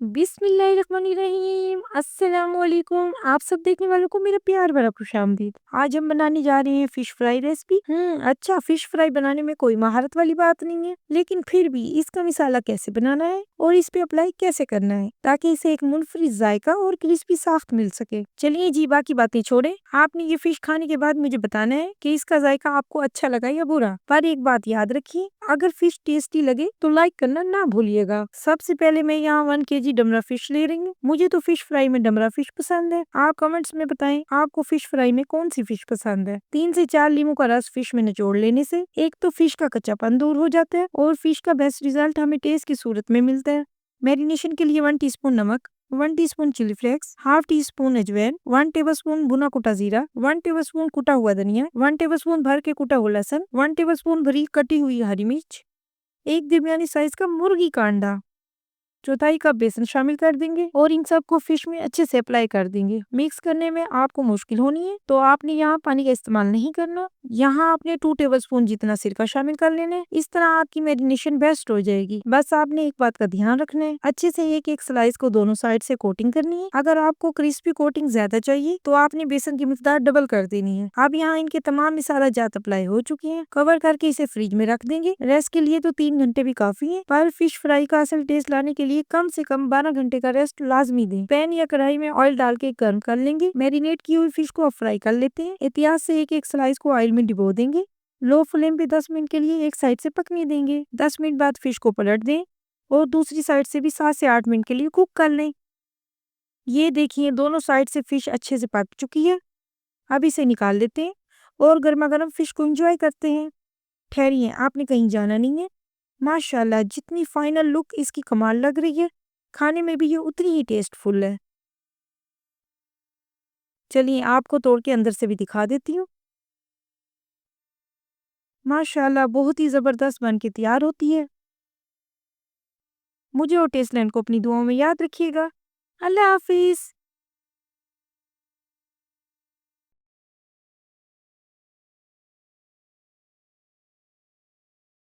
बिस्मिल्लाहिर्रहमानिर्रहीम। अस्सलाम वालेकुम। आप सब देखने वालों को मेरा प्यार भरा खुशामदीद। आज हम बनाने जा रहे हैं फिश फ्राई रेसिपी। अच्छा, फिश फ्राई बनाने में कोई महारत वाली बात नहीं है, लेकिन फिर भी इसका मिसाला कैसे बनाना है और इस पे अप्लाई कैसे करना है ताकि इसे एक मुनफरिद जायका और क्रिस्पी साफ्ट मिल सके। चलिए जी, बाकी बातें छोड़े, आपने ये फिश खाने के बाद मुझे बताना है कि इसका जायका आपको अच्छा लगा या बुरा। पर एक बात याद रखिए, अगर फिश टेस्टी लगे तो लाइक करना ना भूलिएगा। सबसे पहले मैं यहाँ 1 kg डमरा फिश ले रही हूँ। मुझे तो फिश फ्राई में डमरा फिश पसंद है। आप कमेंट्स में बताएं आपको फिश फ्राई में कौन सी फिश पसंद है। 3 से 4 नींबू का रस फिश में निचोड़ लेने से एक तो फिश का कच्चापन दूर हो जाता है और फिश का बेस्ट रिजल्ट हमें टेस्ट की सूरत में मिलता है। मैरिनेशन के लिए 1 टीस्पून नमक, 1 teaspoon chilli flakes, half teaspoon अजवाइन, 1 टेबलस्पून भुना कुटा जीरा, 1 टेबलस्पून कुटा हुआ धनिया, 1 टेबलस्पून भर के कुटा हुआ लहसुन, 1 टेबलस्पून भरी कटी हुई हरी मिर्च, एक दरमियानी साइज का मुर्गी का अंडा, चौथाई कप बेसन शामिल कर देंगे और इन सबको फिश में अच्छे से अप्लाई कर देंगे। मिक्स करने में आपको मुश्किल होनी है तो आपने यहाँ पानी का इस्तेमाल नहीं करना। यहाँ आपने 2 टेबलस्पून जितना सिरका शामिल कर लेना है। इस तरह आपकी मैरिनेशन बेस्ट हो जाएगी। बस आपने एक बात का ध्यान रखना है, अच्छे से एक एक स्लाइस को दोनों साइड से कोटिंग करनी है। अगर आपको क्रिस्पी कोटिंग ज्यादा चाहिए तो आपने बेसन की मिकदार डबल कर देनी है। अब यहाँ इनके तमाम मसाला जात अप्लाई हो चुके हैं। कवर करके इसे फ्रिज में रख देंगे। रेस्ट के लिए तो 3 घंटे भी काफी है, पर फिश फ्राई का असल टेस्ट लाने के लिए कम से कम 12 घंटे का रेस्ट लाजमी दें। पैन या कढ़ाई में ऑयल डाल के गर्म कर लेंगे। मैरिनेट की हुई फिश को अब फ्राई कर लेते हैं। एहतियात से एक एक स्लाइस को ऑयल में डिबो देंगे। लो फ्लेम पे 10 मिनट के लिए एक साइड से पकने देंगे। 10 मिनट बाद फिश को पलट दें और दूसरी साइड से भी 7 से 8 मिनट के लिए कुक कर लें। ये देखिए, दोनों साइड से फिश अच्छे से पक चुकी है। अब इसे निकाल लेते हैं और गर्मा गर्म फिश को एंजॉय करते हैं। ठहरिए, आपने कहीं जाना नहीं है। माशाल्लाह, जितनी फाइनल लुक इसकी कमाल लग रही है, खाने में भी ये उतनी ही टेस्टफुल है। चलिए आपको तोड़ के अंदर से भी दिखा देती हूँ। माशाल्लाह, बहुत ही जबरदस्त बन के तैयार होती है। मुझे और टेस्टलैंड को अपनी दुआओं में याद रखिएगा। अल्लाह हाफिज।